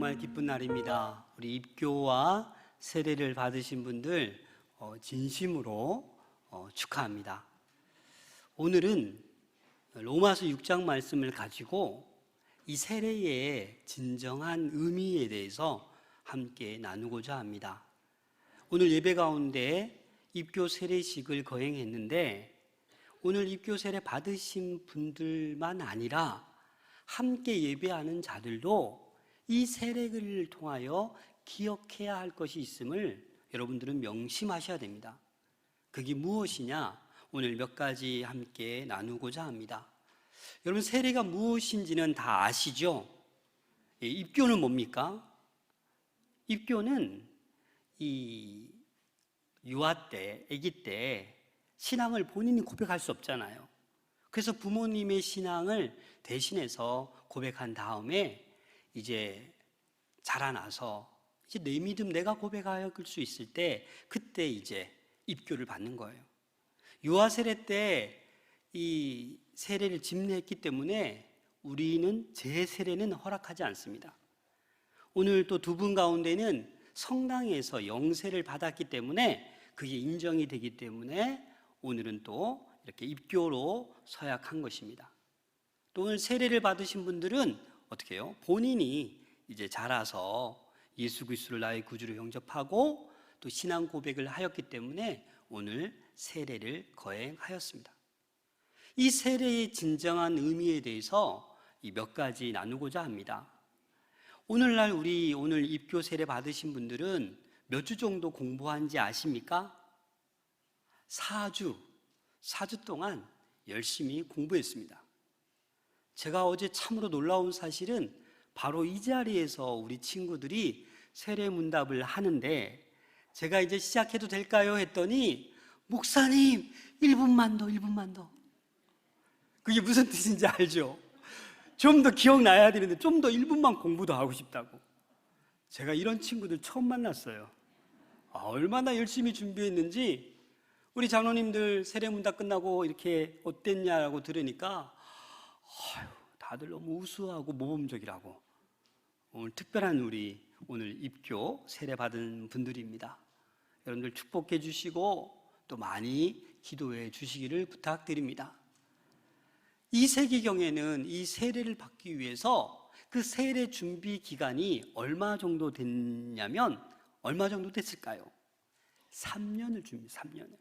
정말 기쁜 날입니다. 우리 입교와 세례를 받으신 분들 진심으로 축하합니다. 오늘은 로마서 6장 말씀을 가지고 이 세례의 진정한 의미에 대해서 함께 나누고자 합니다. 오늘 예배 가운데 입교 세례식을 거행했는데 오늘 입교 세례 받으신 분들만 아니라 함께 예배하는 자들도 이 세례를 통하여 기억해야 할 것이 있음을 여러분들은 명심하셔야 됩니다. 그게 무엇이냐? 오늘 몇 가지 함께 나누고자 합니다. 여러분, 세례가 무엇인지는 다 아시죠? 입교는 뭡니까? 입교는 이 유아 때, 아기 때 신앙을 본인이 고백할 수 없잖아요. 그래서 부모님의 신앙을 대신해서 고백한 다음에 이제 자라나서 이제 내 믿음 내가 고백할 수 있을 때 그때 이제 입교를 받는 거예요. 유아 세례 때 이 세례를 집례했기 때문에 우리는 재세례는 허락하지 않습니다. 오늘 또 두 분 가운데는 성당에서 영세를 받았기 때문에 그게 인정이 되기 때문에 오늘은 또 이렇게 입교로 서약한 것입니다. 또 오늘 세례를 받으신 분들은 어떻게 해요? 본인이 이제 자라서 예수 그리스도를 나의 구주로 영접하고 또 신앙 고백을 하였기 때문에 오늘 세례를 거행하였습니다. 이 세례의 진정한 의미에 대해서 몇 가지 나누고자 합니다. 오늘날 우리 오늘 입교 세례 받으신 분들은 몇 주 정도 공부한지 아십니까? 4주 동안 열심히 공부했습니다. 제가 어제 참으로 놀라운 사실은 바로 이 자리에서 우리 친구들이 세례 문답을 하는데 제가 이제 시작해도 될까요? 했더니 목사님 1분만 더. 그게 무슨 뜻인지 알죠? 좀 더 기억나야 되는데 좀 더 1분만 공부도 하고 싶다고. 제가 이런 친구들 처음 만났어요. 얼마나 열심히 준비했는지. 우리 장로님들 세례문답 끝나고 이렇게 어땠냐라고 들으니까 다들 너무 우수하고 모범적이라고. 오늘 특별한 우리 오늘 입교 세례 받은 분들입니다. 여러분들 축복해 주시고 또 많이 기도해 주시기를 부탁드립니다. 이 세기경에는 이 세례를 받기 위해서 그 세례 준비 기간이 얼마 정도 됐냐면 얼마 정도 됐을까요? 3년을 준비해요. 3년을.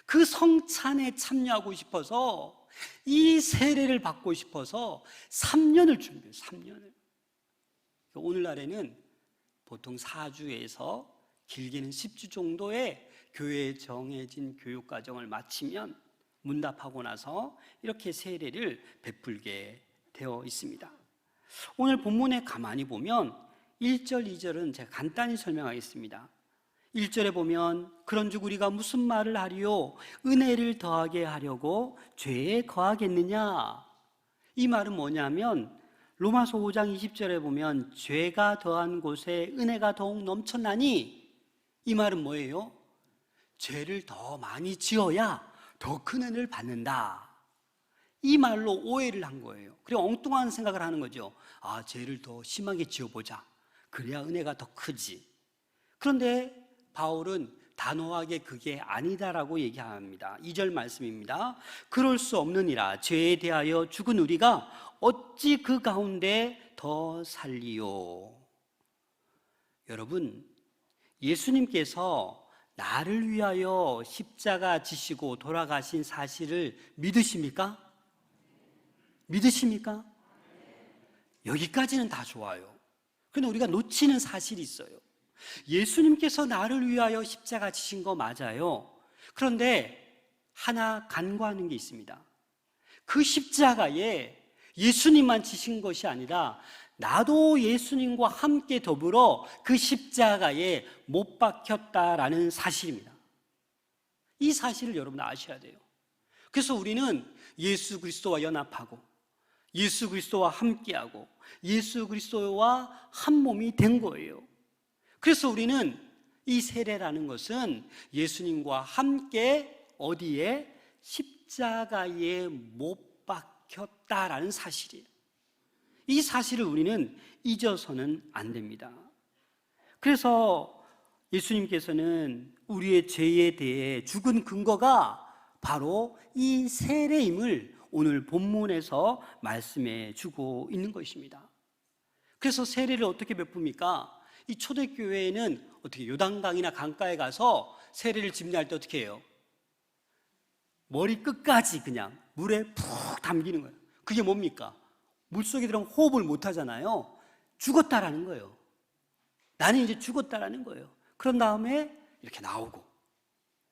그 성찬에 참여하고 싶어서 이 세례를 받고 싶어서 3년을 준비해요. 3년을. 오늘날에는 보통 4주에서 길게는 10주 정도의 교회에 정해진 교육과정을 마치면 문답하고 나서 이렇게 세례를 베풀게 되어 있습니다. 오늘 본문에 가만히 보면 1절, 2절은 제가 간단히 설명하겠습니다. 1절에 보면 그런즉 우리가 무슨 말을 하리요? 은혜를 더하게 하려고 죄에 거하겠느냐? 이 말은 뭐냐면 로마서 5장 20절에 보면 죄가 더한 곳에 은혜가 더욱 넘쳐나니 이 말은 뭐예요? 죄를 더 많이 지어야 더 큰 은혜를 받는다. 이 말로 오해를 한 거예요. 그리고 엉뚱한 생각을 하는 거죠. 죄를 더 심하게 지어보자. 그래야 은혜가 더 크지. 그런데 바울은 단호하게 그게 아니다라고 얘기합니다. 2절 말씀입니다. 그럴 수 없느니라. 죄에 대하여 죽은 우리가 어찌 그 가운데 더 살리요? 여러분, 예수님께서 나를 위하여 십자가 지시고 돌아가신 사실을 믿으십니까? 믿으십니까? 여기까지는 다 좋아요. 그런데 우리가 놓치는 사실이 있어요. 예수님께서 나를 위하여 십자가 지신 거 맞아요. 그런데 하나 간과하는 게 있습니다. 그 십자가에 예수님만 지신 것이 아니라 나도 예수님과 함께 더불어 그 십자가에 못 박혔다라는 사실입니다. 이 사실을 여러분 아셔야 돼요. 그래서 우리는 예수 그리스도와 연합하고 예수 그리스도와 함께하고 예수 그리스도와 한 몸이 된 거예요. 그래서 우리는 이 세례라는 것은 예수님과 함께 어디에? 십자가에 못 박혔다라는 사실이에요. 이 사실을 우리는 잊어서는 안 됩니다. 그래서 예수님께서는 우리의 죄에 대해 죽은 근거가 바로 이 세례임을 오늘 본문에서 말씀해 주고 있는 것입니다. 그래서 세례를 어떻게 베풉니까? 이 초대교회에는 어떻게 요단강이나 강가에 가서 세례를 집례할 때 어떻게 해요? 머리 끝까지 그냥 물에 푹 담기는 거예요. 그게 뭡니까? 물속에 들어가면 호흡을 못 하잖아요. 죽었다라는 거예요. 나는 이제 죽었다라는 거예요. 그런 다음에 이렇게 나오고,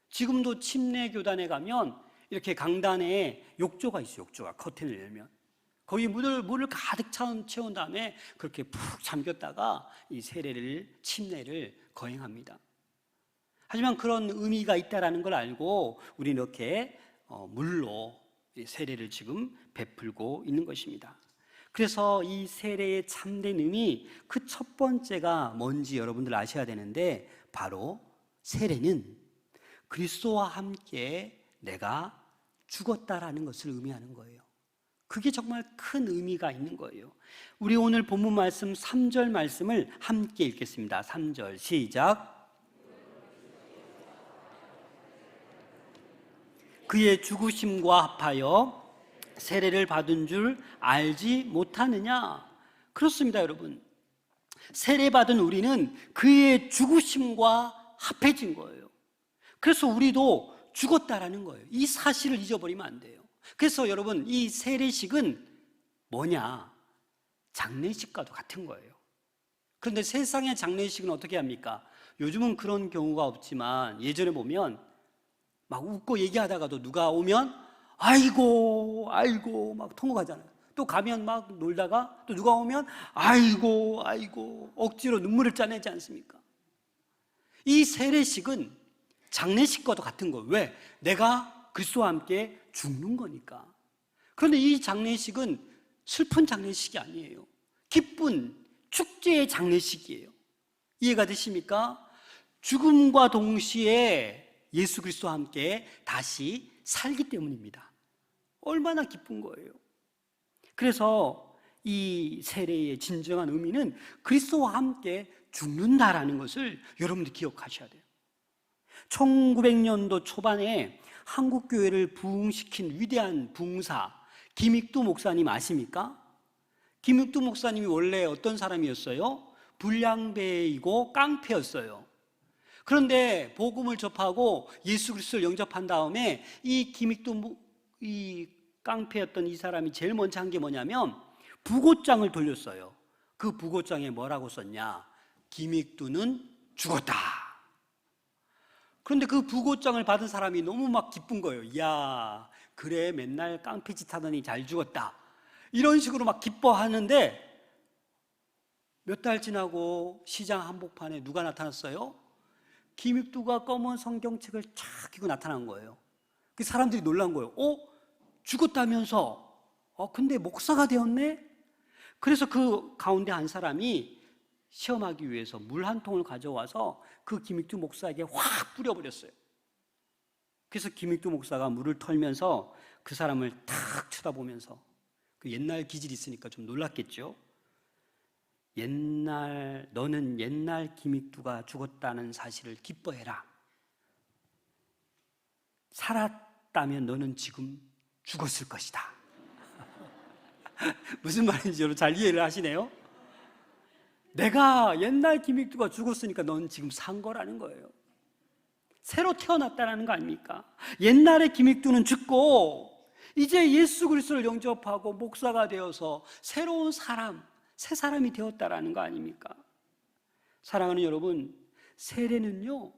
지금도 침례교단에 가면 이렇게 강단에 욕조가 있어요. 욕조가 커튼을 열면 거기 물을 가득 채운 다음에 그렇게 푹 잠겼다가 이 침례를 거행합니다. 하지만 그런 의미가 있다라는 걸 알고 우리는 이렇게 물로 세례를 지금 베풀고 있는 것입니다. 그래서 이 세례의 참된 의미, 그 첫 번째가 뭔지 여러분들 아셔야 되는데, 바로 세례는 그리스도와 함께 내가 죽었다라는 것을 의미하는 거예요. 그게 정말 큰 의미가 있는 거예요. 우리 오늘 본문 말씀 3절 말씀을 함께 읽겠습니다. 3절 시작. 그의 죽으심과 합하여 세례를 받은 줄 알지 못하느냐? 그렇습니다, 여러분. 세례받은 우리는 그의 죽으심과 합해진 거예요. 그래서 우리도 죽었다라는 거예요. 이 사실을 잊어버리면 안 돼요. 그래서 여러분, 이 세례식은 뭐냐? 장례식과도 같은 거예요. 그런데 세상의 장례식은 어떻게 합니까? 요즘은 그런 경우가 없지만 예전에 보면 막 웃고 얘기하다가도 누가 오면 아이고 아이고 막 통곡하잖아요. 또 가면 막 놀다가 또 누가 오면 아이고 아이고 억지로 눈물을 짜내지 않습니까? 이 세례식은 장례식과도 같은 거예요. 왜? 내가 그리스도와 함께 죽는 거니까. 그런데 이 장례식은 슬픈 장례식이 아니에요. 기쁜 축제의 장례식이에요. 이해가 되십니까? 죽음과 동시에 예수 그리스도와 함께 다시 살기 때문입니다. 얼마나 기쁜 거예요. 그래서 이 세례의 진정한 의미는 그리스도와 함께 죽는다라는 것을 여러분들 기억하셔야 돼요. 1900년도 초반에 한국교회를 부흥시킨 위대한 부흥사 김익두 목사님 아십니까? 김익두 목사님이 원래 어떤 사람이었어요? 불량배이고 깡패였어요. 그런데 복음을 접하고 예수 그리스도를 영접한 다음에 이 깡패였던 이 사람이 제일 먼저 한 게 뭐냐면 부고장을 돌렸어요. 그 부고장에 뭐라고 썼냐? 김익두는 죽었다. 그런데 그 부고장을 받은 사람이 너무 막 기쁜 거예요. 이야, 그래, 맨날 깡패짓 하더니 잘 죽었다. 이런 식으로 막 기뻐하는데 몇 달 지나고 시장 한복판에 누가 나타났어요? 김익두가 검은 성경책을 쫙 끼고 나타난 거예요. 그 사람들이 놀란 거예요. 죽었다면서? 근데 목사가 되었네? 그래서 그 가운데 한 사람이 시험하기 위해서 물 한 통을 가져와서 그 김익두 목사에게 확 뿌려버렸어요. 그래서 김익두 목사가 물을 털면서 그 사람을 탁 쳐다보면서, 그 옛날 기질이 있으니까 좀 놀랐겠죠. 너는 옛날 김익두가 죽었다는 사실을 기뻐해라. 살았다면 너는 지금 죽었을 것이다. 무슨 말인지 여러분 잘 이해를 하시네요. 내가 옛날 김익두가 죽었으니까 넌 지금 산 거라는 거예요. 새로 태어났다는 거 아닙니까? 옛날에 김익두는 죽고 이제 예수 그리스도를 영접하고 목사가 되어서 새로운 사람, 새 사람이 되었다라는 거 아닙니까? 사랑하는 여러분, 세례는요,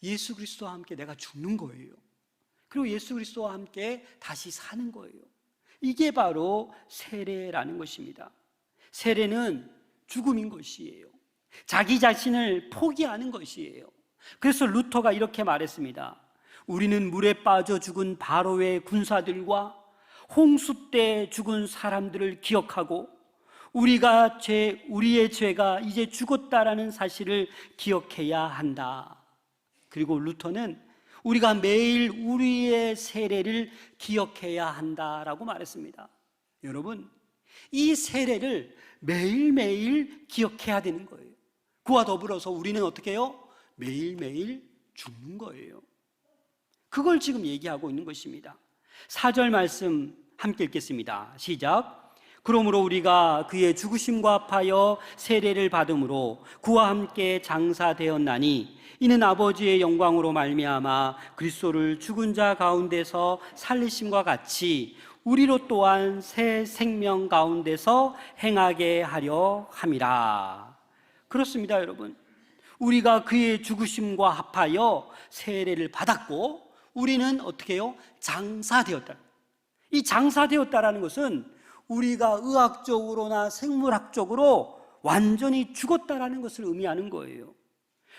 예수 그리스도와 함께 내가 죽는 거예요. 그리고 예수 그리스도와 함께 다시 사는 거예요. 이게 바로 세례라는 것입니다. 세례는 죽음인 것이에요. 자기 자신을 포기하는 것이에요. 그래서 루터가 이렇게 말했습니다. 우리는 물에 빠져 죽은 바로의 군사들과 홍수 때 죽은 사람들을 기억하고 우리의 죄가 이제 죽었다라는 사실을 기억해야 한다. 그리고 루터는 우리가 매일 우리의 세례를 기억해야 한다라고 말했습니다. 여러분, 이 세례를 매일매일 기억해야 되는 거예요. 그와 더불어서 우리는 어떻게 해요? 매일매일 죽는 거예요. 그걸 지금 얘기하고 있는 것입니다. 4절 말씀 함께 읽겠습니다. 시작. 그러므로 우리가 그의 죽으심과 합하여 세례를 받음으로 그와 함께 장사되었나니 이는 아버지의 영광으로 말미암아 그리스도를 죽은 자 가운데서 살리심과 같이 우리로 또한 새 생명 가운데서 행하게 하려 함이라. 그렇습니다, 여러분. 우리가 그의 죽으심과 합하여 세례를 받았고 우리는 어떻게 해요? 장사되었다. 이 장사되었다라는 것은 우리가 의학적으로나 생물학적으로 완전히 죽었다라는 것을 의미하는 거예요.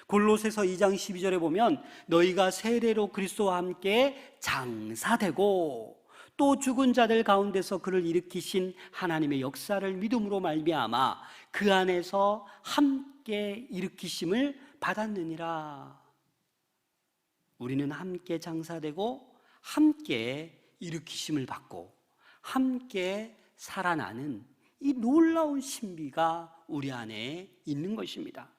골로새서 2장 12절에 보면 너희가 세례로 그리스도와 함께 장사되고 또 죽은 자들 가운데서 그를 일으키신 하나님의 역사를 믿음으로 말미암아 그 안에서 함께 일으키심을 받았느니라. 우리는 함께 장사되고 함께 일으키심을 받고 함께 살아나는 이 놀라운 신비가 우리 안에 있는 것입니다.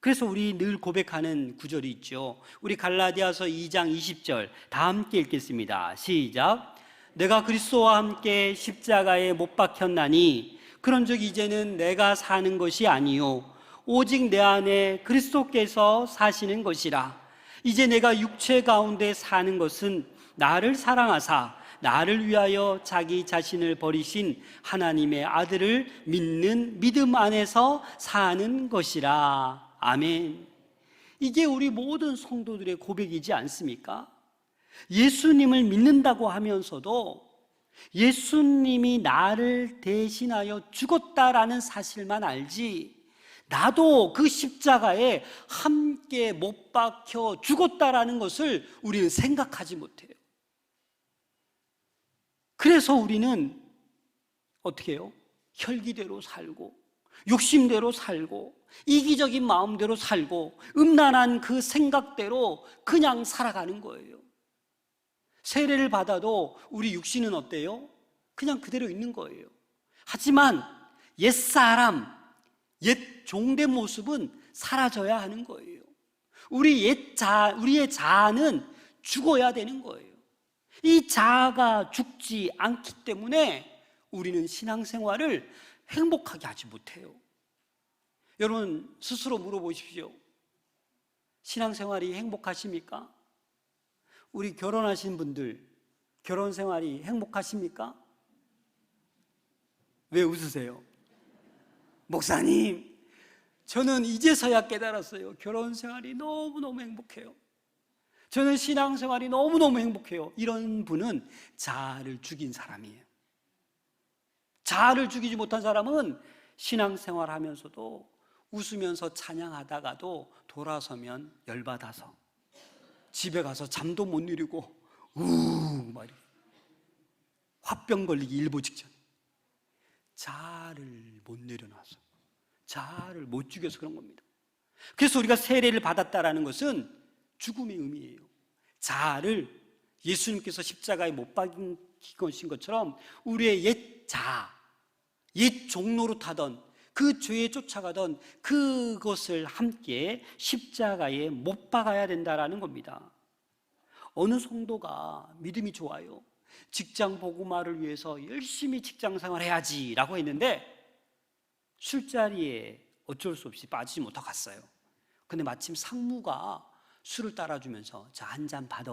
그래서 우리 늘 고백하는 구절이 있죠. 우리 갈라디아서 2장 20절 다 함께 읽겠습니다. 시작. 내가 그리스도와 함께 십자가에 못 박혔나니 그런즉 이제는 내가 사는 것이 아니요 오직 내 안에 그리스도께서 사시는 것이라. 이제 내가 육체 가운데 사는 것은 나를 사랑하사 나를 위하여 자기 자신을 버리신 하나님의 아들을 믿는 믿음 안에서 사는 것이라. 아멘. 이게 우리 모든 성도들의 고백이지 않습니까? 예수님을 믿는다고 하면서도 예수님이 나를 대신하여 죽었다라는 사실만 알지 나도 그 십자가에 함께 못 박혀 죽었다라는 것을 우리는 생각하지 못해요. 그래서 우리는 어떻게 해요? 혈기대로 살고 욕심대로 살고 이기적인 마음대로 살고 음란한 그 생각대로 그냥 살아가는 거예요. 세례를 받아도 우리 육신은 어때요? 그냥 그대로 있는 거예요. 하지만 옛사람, 옛 종된 모습은 사라져야 하는 거예요. 우리의 자아는 죽어야 되는 거예요. 이 자아가 죽지 않기 때문에 우리는 신앙생활을 행복하게 하지 못해요. 여러분 스스로 물어보십시오. 신앙생활이 행복하십니까? 우리 결혼하신 분들 결혼생활이 행복하십니까? 왜 웃으세요? 목사님, 저는 이제서야 깨달았어요. 결혼생활이 너무너무 행복해요. 저는 신앙생활이 너무너무 행복해요. 이런 분은 자아를 죽인 사람이에요. 자아를 죽이지 못한 사람은 신앙생활 하면서도 웃으면서 찬양하다가도 돌아서면 열받아서 집에 가서 잠도 못 이루고 막 이렇게 화병 걸리기 일보 직전. 자아를 못 내려놔서 자아를 못 죽여서 그런 겁니다. 그래서 우리가 세례를 받았다라는 것은 죽음의 의미예요. 자아를 예수님께서 십자가에 못 박히신 것처럼 우리의 옛 자아, 옛 종로로 타던 그 죄에 쫓아가던 그것을 함께 십자가에 못 박아야 된다라는 겁니다. 어느 성도가 믿음이 좋아요. 직장 복음화를 위해서 열심히 직장 생활해야지 라고 했는데 술자리에 어쩔 수 없이 빠지지 못하고 갔어요. 근데 마침 상무가 술을 따라주면서 자, 한 잔 받아.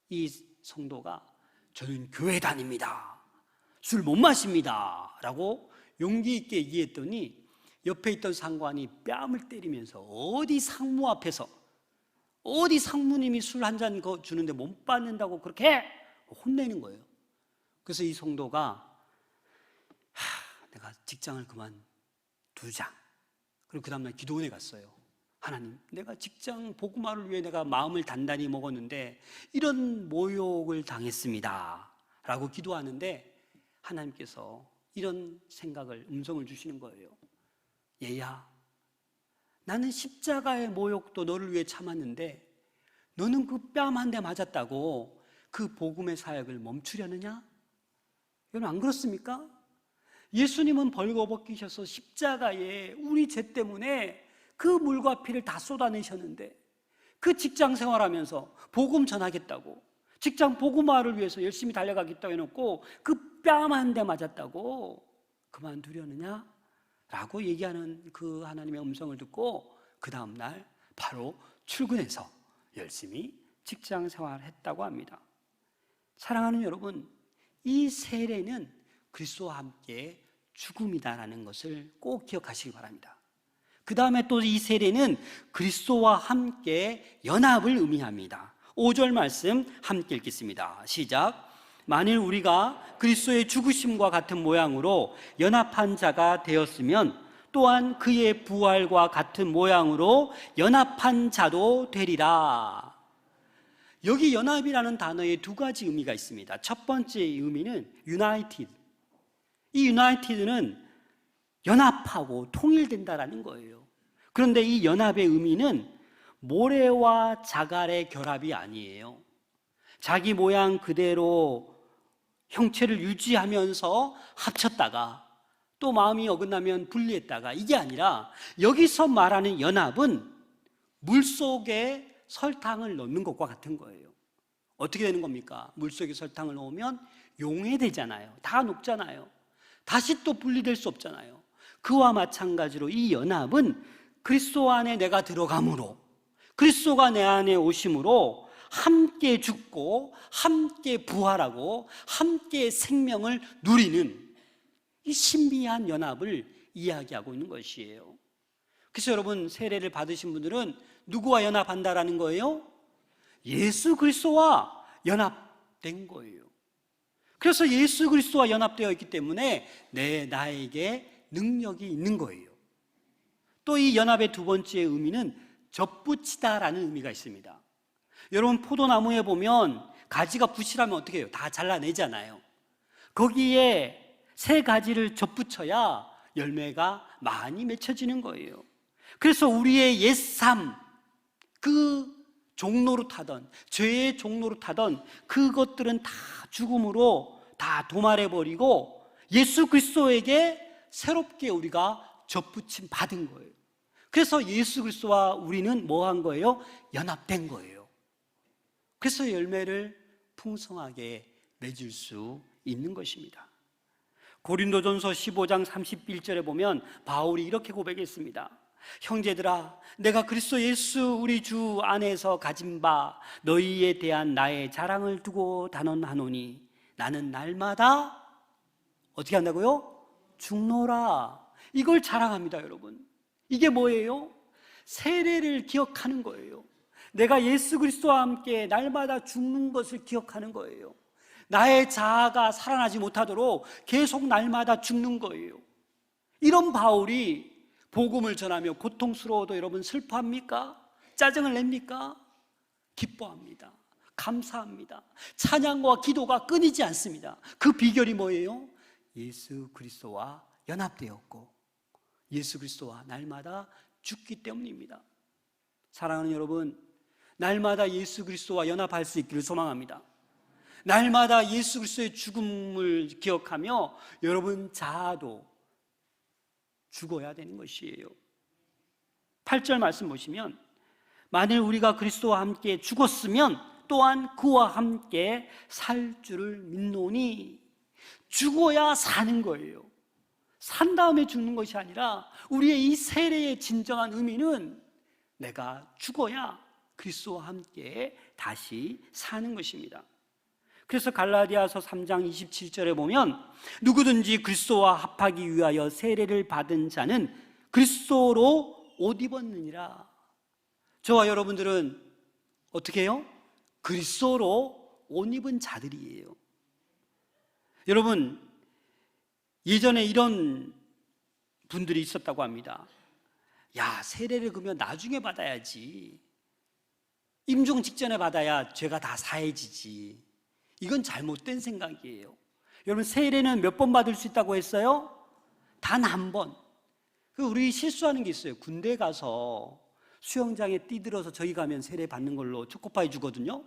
이 성도가 저는 교회 다닙니다. 술 못 마십니다. 라고 용기 있게 얘기했더니 옆에 있던 상관이 뺨을 때리면서 어디 상무 앞에서 어디 상무님이 술 한 잔 주는데 못 받는다고 그렇게 혼내는 거예요. 그래서 이 성도가 내가 직장을 그만두자. 그리고 그 다음날 기도원에 갔어요. 하나님, 내가 직장 복음화를 위해 내가 마음을 단단히 먹었는데 이런 모욕을 당했습니다 라고 기도하는데 하나님께서 이런 생각을 음성을 주시는 거예요. 얘야, 나는 십자가의 모욕도 너를 위해 참았는데 너는 그 뺨 한 대 맞았다고 그 복음의 사역을 멈추려느냐? 여러분 안 그렇습니까? 예수님은 벌거벗기셔서 십자가에 우리 죄 때문에 그 물과 피를 다 쏟아내셨는데, 그 직장 생활하면서 복음 전하겠다고, 직장 복음화를 위해서 열심히 달려가겠다고 해놓고 그 뺨 한 대 맞았다고 그만두려느냐? 라고 얘기하는 그 하나님의 음성을 듣고 그 다음날 바로 출근해서 열심히 직장 생활을 했다고 합니다. 사랑하는 여러분, 이 세례는 그리스도와 함께 죽음이다라는 것을 꼭 기억하시기 바랍니다. 그 다음에 또 이 세례는 그리스도와 함께 연합을 의미합니다. 5절 말씀 함께 읽겠습니다. 시작. 만일 우리가 그리스도의 죽으심과 같은 모양으로 연합한 자가 되었으면 또한 그의 부활과 같은 모양으로 연합한 자도 되리라. 여기 연합이라는 단어에 두 가지 의미가 있습니다. 첫 번째 의미는 united. 이 united는 연합하고 통일된다라는 거예요. 그런데 이 연합의 의미는 모래와 자갈의 결합이 아니에요. 자기 모양 그대로 형체를 유지하면서 합쳤다가 또 마음이 어긋나면 분리했다가, 이게 아니라 여기서 말하는 연합은 물속에 설탕을 넣는 것과 같은 거예요. 어떻게 되는 겁니까? 물속에 설탕을 넣으면 용해되잖아요. 다 녹잖아요. 다시 또 분리될 수 없잖아요. 그와 마찬가지로 이 연합은 그리스도 안에 내가 들어감으로, 그리스도가 내 안에 오심으로 함께 죽고 함께 부활하고 함께 생명을 누리는 이 신비한 연합을 이야기하고 있는 것이에요. 그래서 여러분, 세례를 받으신 분들은 누구와 연합한다라는 거예요? 예수 그리스도와 연합된 거예요. 그래서 예수 그리스도와 연합되어 있기 때문에 나에게 능력이 있는 거예요. 또 이 연합의 두 번째 의미는 접붙이다라는 의미가 있습니다. 여러분, 포도나무에 보면 가지가 부실하면 어떻게 해요? 다 잘라내잖아요. 거기에 새 가지를 접붙여야 열매가 많이 맺혀지는 거예요. 그래서 우리의 옛삶, 그 종로로 타던, 죄의 종로로 타던 그것들은 다 죽음으로 다 도말해버리고 예수 그리스도에게 새롭게 우리가 접붙임 받은 거예요. 그래서 예수 그리스도와 우리는 뭐 한 거예요? 연합된 거예요. 그래서 열매를 풍성하게 맺을 수 있는 것입니다. 고린도전서 15장 31절에 보면 바울이 이렇게 고백했습니다. 형제들아, 내가 그리스도 예수 우리 주 안에서 가진 바 너희에 대한 나의 자랑을 두고 단언하노니 나는 날마다 어떻게 한다고요? 죽노라. 이걸 자랑합니다. 여러분, 이게 뭐예요? 세례를 기억하는 거예요. 내가 예수 그리스도와 함께 날마다 죽는 것을 기억하는 거예요. 나의 자아가 살아나지 못하도록 계속 날마다 죽는 거예요. 이런 바울이 복음을 전하며 고통스러워도 여러분 슬퍼합니까? 짜증을 냅니까? 기뻐합니다. 감사합니다. 찬양과 기도가 끊이지 않습니다. 그 비결이 뭐예요? 예수 그리스도와 연합되었고 예수 그리스도와 날마다 죽기 때문입니다. 사랑하는 여러분, 날마다 예수 그리스도와 연합할 수 있기를 소망합니다. 날마다 예수 그리스도의 죽음을 기억하며 여러분 자아도 죽어야 되는 것이에요. 8절 말씀 보시면 만일 우리가 그리스도와 함께 죽었으면 또한 그와 함께 살 줄을 믿노니. 죽어야 사는 거예요. 산 다음에 죽는 것이 아니라 우리의 이 세례의 진정한 의미는 내가 죽어야 그리스도와 함께 다시 사는 것입니다. 그래서 갈라디아서 3장 27절에 보면 누구든지 그리스도와 합하기 위하여 세례를 받은 자는 그리스도로 옷 입었느니라. 저와 여러분들은 어떻게 해요? 그리스도로 옷 입은 자들이에요. 여러분, 예전에 이런 분들이 있었다고 합니다. 야, 세례를 그러면 나중에 받아야지. 임종 직전에 받아야 죄가 다 사해지지. 이건 잘못된 생각이에요. 여러분, 세례는 몇 번 받을 수 있다고 했어요? 단 한 번. 우리 실수하는 게 있어요. 군대 가서 수영장에 뛰들어서 저기 가면 세례 받는 걸로 초코파이 주거든요.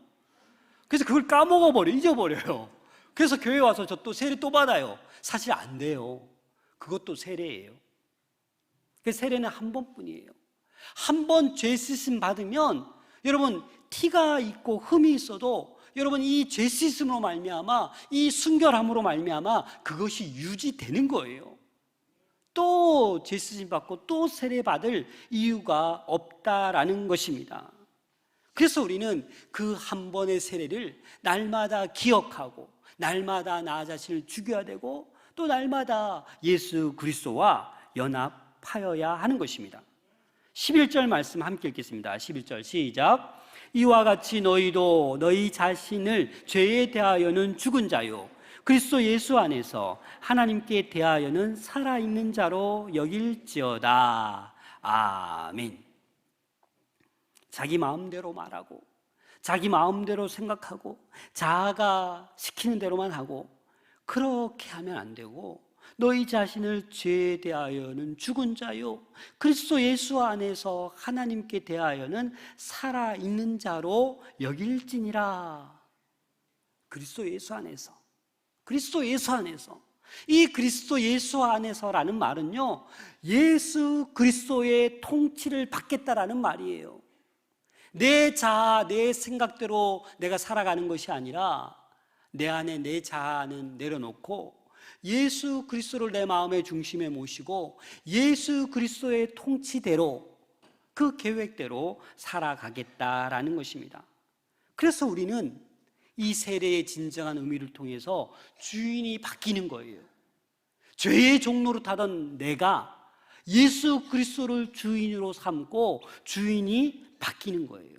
그래서 그걸 까먹어버려, 잊어버려요. 그래서 교회 와서 저 또 세례 또 받아요. 사실 안 돼요. 그것도 세례예요. 그 세례는 한 번뿐이에요. 한 번 죄 씻음 받으면 여러분 티가 있고 흠이 있어도 여러분 이 죄 씻음으로 말미암아 이 순결함으로 말미암아 그것이 유지되는 거예요. 또 죄 씻음 받고 또 세례 받을 이유가 없다라는 것입니다. 그래서 우리는 그 한 번의 세례를 날마다 기억하고 날마다 나 자신을 죽여야 되고 또 날마다 예수 그리스도와 연합하여야 하는 것입니다. 11절 말씀 함께 읽겠습니다. 11절 시작. 이와 같이 너희도 너희 자신을 죄에 대하여는 죽은 자요 그리스도 예수 안에서 하나님께 대하여는 살아있는 자로 여길지어다. 아멘. 자기 마음대로 말하고 자기 마음대로 생각하고 자아가 시키는 대로만 하고 그렇게 하면 안 되고 너희 자신을 죄에 대하여는 죽은 자요 그리스도 예수 안에서 하나님께 대하여는 살아있는 자로 여길지니라. 그리스도 예수 안에서, 그리스도 예수 안에서. 이 그리스도 예수 안에서라는 말은요, 예수 그리스도의 통치를 받겠다라는 말이에요. 내 자아, 내 생각대로 내가 살아가는 것이 아니라 내 안에 내 자아는 내려놓고 예수 그리스도를 내 마음의 중심에 모시고 예수 그리스도의 통치대로 그 계획대로 살아가겠다라는 것입니다. 그래서 우리는 이 세례의 진정한 의미를 통해서 주인이 바뀌는 거예요. 죄의 종로로 타던 내가 예수 그리스도를 주인으로 삼고 주인이 바뀌는 거예요.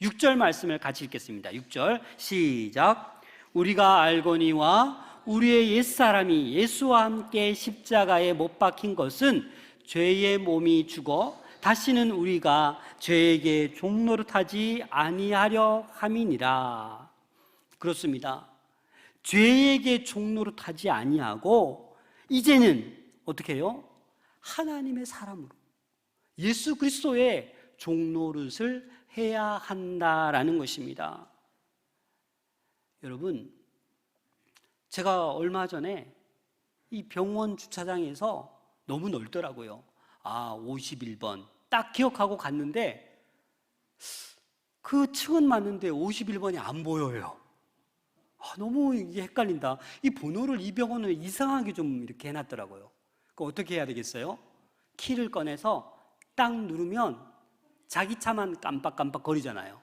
6절 말씀을 같이 읽겠습니다. 6절 시작. 우리가 알거니와 우리의 옛사람이 예수와 함께 십자가에 못 박힌 것은 죄의 몸이 죽어 다시는 우리가 죄에게 종노릇하지 아니하려 함이니라. 그렇습니다. 죄에게 종노릇하지 아니하고 이제는 어떻게 해요? 하나님의 사람으로 예수 그리스도의 종노릇을 해야 한다라는 것입니다. 여러분, 제가 얼마 전에 이 병원 주차장에서 너무 넓더라고요. 51번 딱 기억하고 갔는데 그 층은 맞는데 51번이 안 보여요. 너무 이게 헷갈린다. 이 번호를 이 병원은 이상하게 좀 이렇게 해놨더라고요. 그럼 어떻게 해야 되겠어요? 키를 꺼내서 딱 누르면 자기 차만 깜빡깜빡 거리잖아요.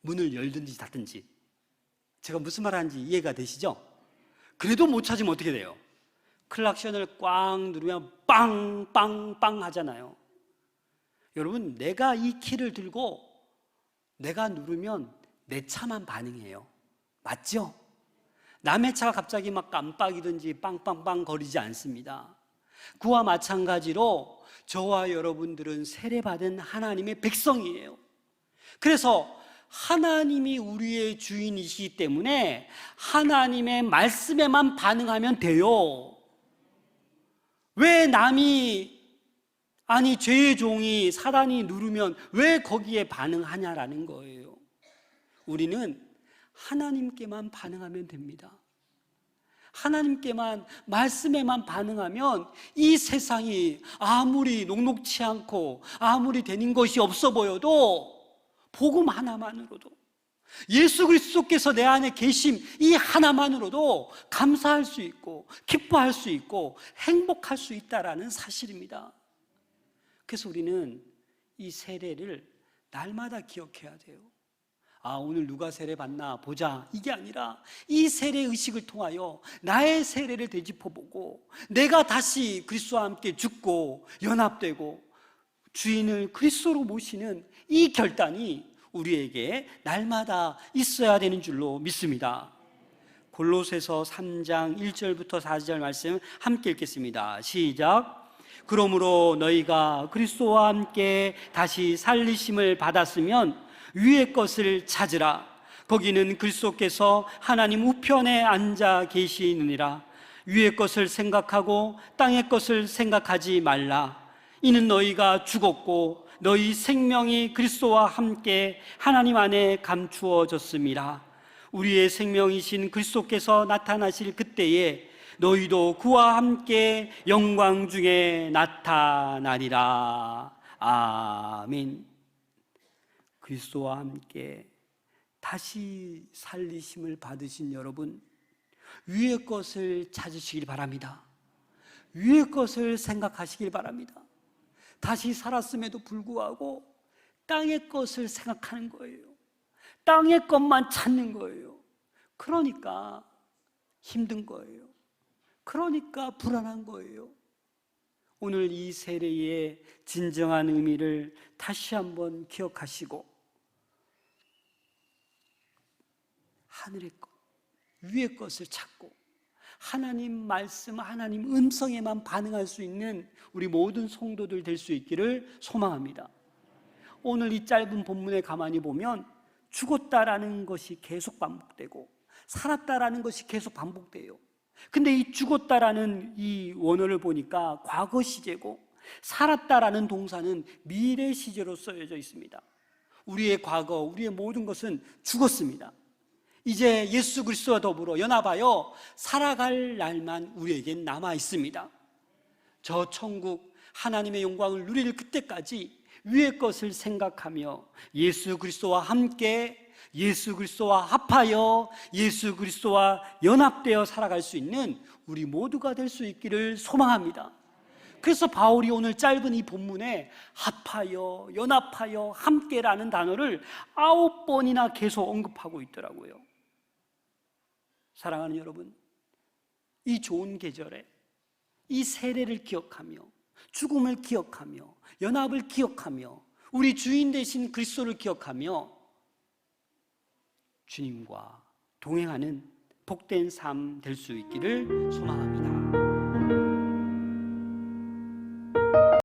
문을 열든지 닫든지. 제가 무슨 말 하는지 이해가 되시죠? 그래도 못 찾으면 어떻게 돼요? 클락션을 꽉 누르면 빵빵빵 하잖아요. 여러분, 내가 이 키를 들고 내가 누르면 내 차만 반응해요. 맞죠? 남의 차가 갑자기 막 깜빡이든지 빵빵빵 거리지 않습니다. 그와 마찬가지로 저와 여러분들은 세례받은 하나님의 백성이에요. 그래서 하나님이 우리의 주인이시기 때문에 하나님의 말씀에만 반응하면 돼요. 왜 남이 죄의 종이 사단이 누르면 왜 거기에 반응하냐라는 거예요. 우리는 하나님께만 반응하면 됩니다. 하나님께만 말씀에만 반응하면 이 세상이 아무리 녹록치 않고 아무리 되는 것이 없어 보여도 복음 하나만으로도 예수 그리스도께서 내 안에 계심 이 하나만으로도 감사할 수 있고 기뻐할 수 있고 행복할 수 있다라는 사실입니다. 그래서 우리는 이 세례를 날마다 기억해야 돼요. 오늘 누가 세례 받나 보자, 이게 아니라 이 세례 의식을 통하여 나의 세례를 되짚어보고 내가 다시 그리스도와 함께 죽고 연합되고 주인을 그리스도로 모시는 이 결단이 우리에게 날마다 있어야 되는 줄로 믿습니다. 골로새서 3장 1절부터 4절 말씀 함께 읽겠습니다. 시작. 그러므로 너희가 그리스도와 함께 다시 살리심을 받았으면 위의 것을 찾으라. 거기는 그리스도께서 하나님 우편에 앉아 계시느니라. 위의 것을 생각하고 땅의 것을 생각하지 말라. 이는 너희가 죽었고 너희 생명이 그리스도와 함께 하나님 안에 감추어졌음이라. 우리의 생명이신 그리스도께서 나타나실 그때에 너희도 그와 함께 영광 중에 나타나리라. 아멘. 그리스도와 함께 다시 살리심을 받으신 여러분, 위의 것을 찾으시길 바랍니다. 위의 것을 생각하시길 바랍니다. 다시 살았음에도 불구하고 땅의 것을 생각하는 거예요. 땅의 것만 찾는 거예요. 그러니까 힘든 거예요. 그러니까 불안한 거예요. 오늘 이 세례의 진정한 의미를 다시 한번 기억하시고 하늘의 것, 위의 것을 찾고 하나님 말씀, 하나님 음성에만 반응할 수 있는 우리 모든 성도들 될 수 있기를 소망합니다. 오늘 이 짧은 본문에 가만히 보면 죽었다라는 것이 계속 반복되고 살았다라는 것이 계속 반복돼요. 근데 이 죽었다라는 이 원어를 보니까 과거 시제고 살았다라는 동사는 미래 시제로 쓰여져 있습니다. 우리의 과거, 우리의 모든 것은 죽었습니다. 이제 예수 그리스도와 더불어 연합하여 살아갈 날만 우리에겐 남아 있습니다. 저 천국 하나님의 영광을 누릴 그때까지 위의 것을 생각하며 예수 그리스도와 함께, 예수 그리스도와 합하여, 예수 그리스도와 연합되어 살아갈 수 있는 우리 모두가 될 수 있기를 소망합니다. 그래서 바울이 오늘 짧은 이 본문에 합하여, 연합하여, 함께라는 단어를 9번이나 계속 언급하고 있더라고요. 사랑하는 여러분, 이 좋은 계절에 이 세례를 기억하며 죽음을 기억하며 연합을 기억하며 우리 주인 되신 그리스도를 기억하며 주님과 동행하는 복된 삶 될 수 있기를 소망합니다.